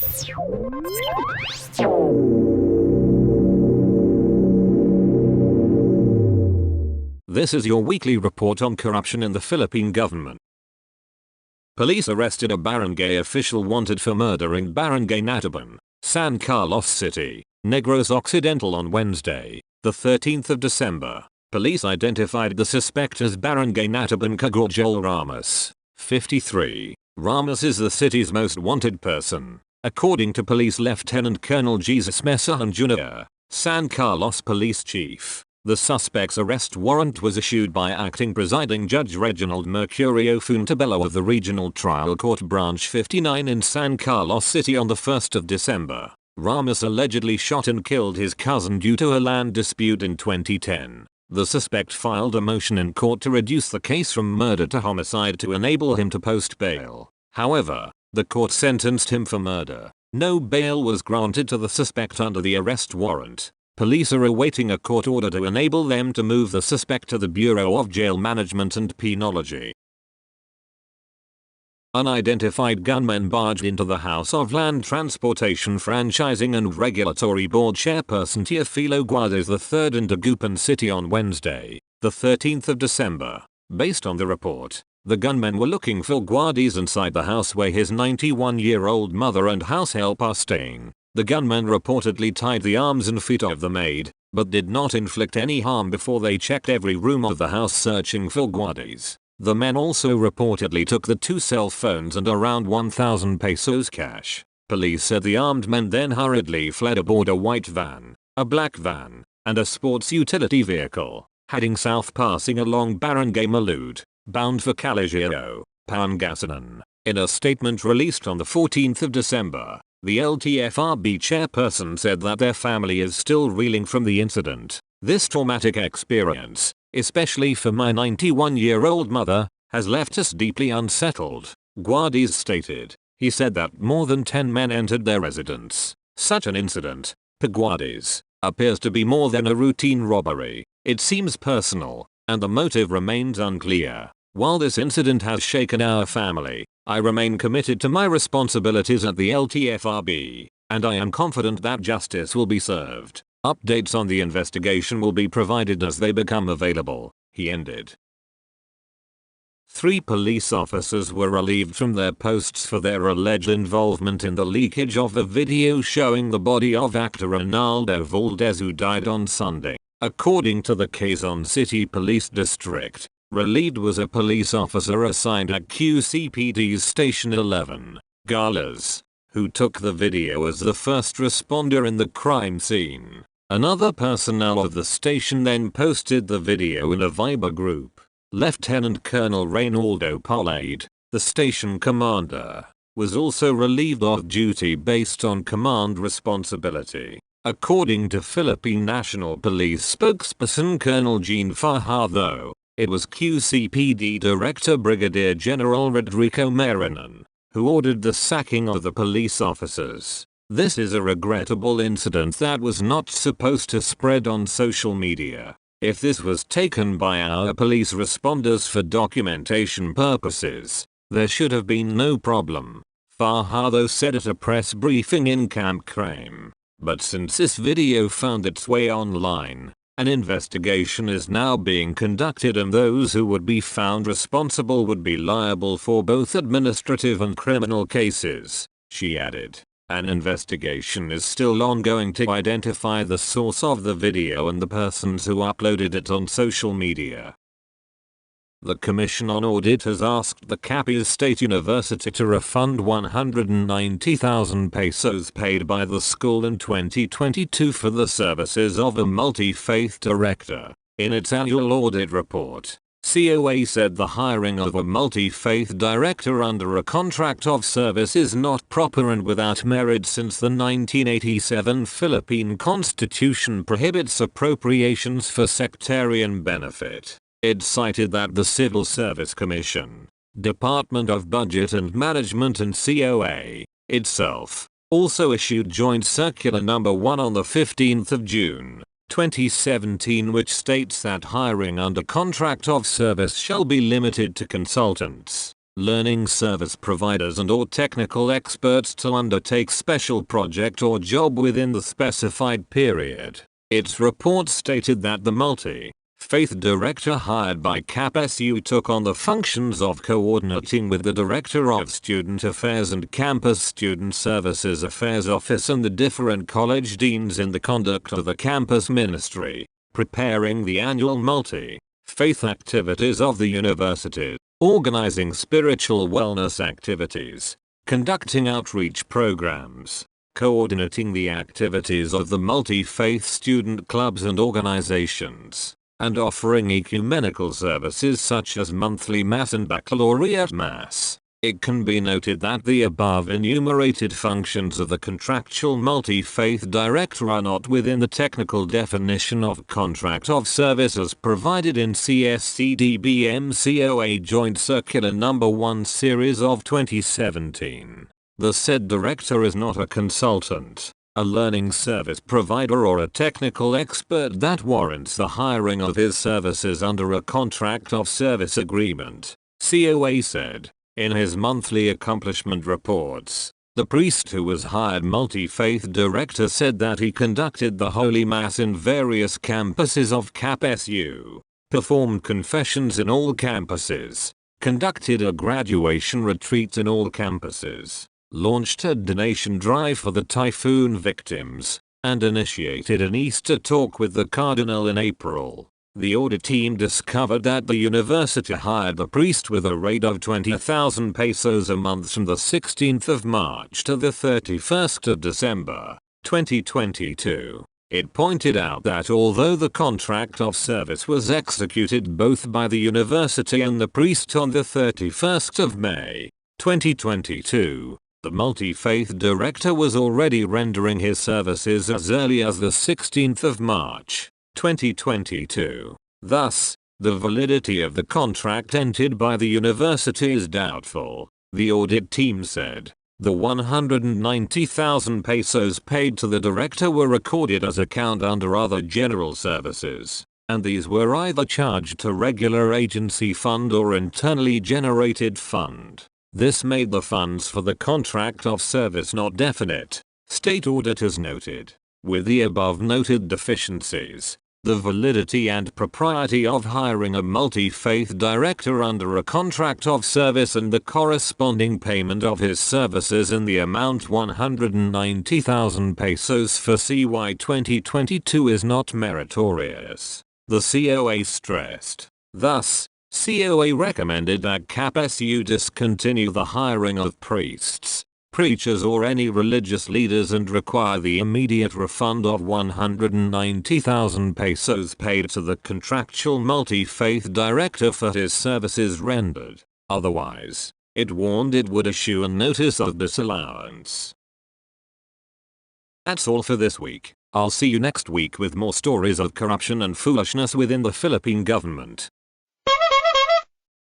This is your weekly report on corruption in the Philippine government. Police arrested a barangay official wanted for murdering Barangay Nataban, San Carlos City, Negros Occidental on Wednesday, the 13th of December. Police identified the suspect as Barangay Nataban Cagorjol Ramos, 53. Ramos is the city's most wanted person, according to Police Lieutenant Colonel Jesus Mesahan Jr., San Carlos Police Chief. The suspect's arrest warrant was issued by Acting Presiding Judge Reginald Mercurio Funtabello of the Regional Trial Court Branch 59 in San Carlos City on the 1st of December. Ramos allegedly shot and killed his cousin due to a land dispute in 2010. The suspect filed a motion in court to reduce the case from murder to homicide to enable him to post bail. However, the court sentenced him for murder. No bail was granted to the suspect under the arrest warrant. Police are awaiting a court order to enable them to move the suspect to the Bureau of Jail Management and Penology. Unidentified gunmen barged into the House of Land Transportation Franchising and Regulatory Board Chairperson Teofilo Guardes III in Dagupan City on Wednesday, the 13th of December. Based on the report, the gunmen were looking for Guardes inside the house where his 91-year-old mother and house help are staying. The gunmen reportedly tied the arms and feet of the maid, but did not inflict any harm before they checked every room of the house searching for Guardes. The men also reportedly took the 2 cell phones and around 1,000 pesos cash. Police said the armed men then hurriedly fled aboard a white van, a black van, and a sports utility vehicle, heading south passing along Barangay Malud, bound for Colegio, Pangasinan. In a statement released on the 14th of December, the LTFRB chairperson said that their family is still reeling from the incident. This traumatic experience, especially for my 91-year-old mother, has left us deeply unsettled, Guardes stated. He said that more than 10 men entered their residence. Such an incident, per Guardes, appears to be more than a routine robbery. It seems personal, and the motive remains unclear. While this incident has shaken our family, I remain committed to my responsibilities at the LTFRB, and I am confident that justice will be served. Updates on the investigation will be provided as they become available, he ended. 3 police officers were relieved from their posts for their alleged involvement in the leakage of a video showing the body of actor Ronaldo Valdez, who died on Sunday. According to the Quezon City Police District, relieved was a police officer assigned at QCPD's Station 11, Galas, who took the video as the first responder in the crime scene. Another personnel of the station then posted the video in a Viber group. Lieutenant Colonel Reynaldo Polade, the station commander, was also relieved of duty based on command responsibility. According to Philippine National Police spokesperson Colonel Jean Fajardo, it was QCPD Director Brigadier General Rodrigo Marinan who ordered the sacking of the police officers. This is a regrettable incident that was not supposed to spread on social media. If this was taken by our police responders for documentation purposes, there should have been no problem, Fajardo said at a press briefing in Camp Crame. But since this video found its way online, an investigation is now being conducted and those who would be found responsible would be liable for both administrative and criminal cases, she added. An investigation is still ongoing to identify the source of the video and the persons who uploaded it on social media. The Commission on Audit has asked the Capiz State University to refund 190,000 pesos paid by the school in 2022 for the services of a multi-faith director. In its annual audit report, COA said the hiring of a multi-faith director under a contract of service is not proper and without merit since the 1987 Philippine Constitution prohibits appropriations for sectarian benefit. It cited that the Civil Service Commission, Department of Budget and Management and COA itself also issued Joint Circular No. 1 on the 15th of June, 2017, which states that hiring under contract of service shall be limited to consultants, learning service providers and or technical experts to undertake special project or job within the specified period. Its report stated that the multi-faith director hired by CAPSU took on the functions of coordinating with the Director of Student Affairs and Campus Student Services Affairs Office and the different college deans in the conduct of the campus ministry, preparing the annual multi-faith activities of the university, organizing spiritual wellness activities, conducting outreach programs, coordinating the activities of the multi-faith student clubs and organizations, and offering ecumenical services such as monthly Mass and Baccalaureate Mass. It can be noted that the above enumerated functions of the contractual multi-faith director are not within the technical definition of contract of service as provided in CSCDB-MCOA Joint Circular No. 1 Series of 2017. The said director is not a consultant, a learning service provider or a technical expert that warrants the hiring of his services under a contract of service agreement, COA said. In his monthly accomplishment reports, the priest who was hired multi-faith director said that he conducted the Holy Mass in various campuses of CAPSU, performed confessions in all campuses, conducted a graduation retreat in all campuses, launched a donation drive for the typhoon victims, and initiated an Easter talk with the Cardinal in April. The audit team discovered that the university hired the priest with a rate of 20,000 pesos a month from the 16th of March to the 31st of December, 2022. It pointed out that although the contract of service was executed both by the university and the priest on the 31st of May, 2022, the multi-faith director was already rendering his services as early as the 16th of March. 2022. Thus, the validity of the contract entered by the university is doubtful, the audit team said. The 190,000 pesos paid to the director were recorded as account under other general services, and these were either charged to regular agency fund or internally generated fund. This made the funds for the contract of service not definite, state auditors noted. With the above noted deficiencies, the validity and propriety of hiring a multi-faith director under a contract of service and the corresponding payment of his services in the amount 190,000 pesos for CY 2022 is not meritorious, the COA stressed. Thus, COA recommended that CAPSU discontinue the hiring of priests, preachers or any religious leaders and require the immediate refund of 190,000 pesos paid to the contractual multi-faith director for his services rendered. Otherwise, it warned it would issue a notice of disallowance. That's all for this week. I'll see you next week with more stories of corruption and foolishness within the Philippine government.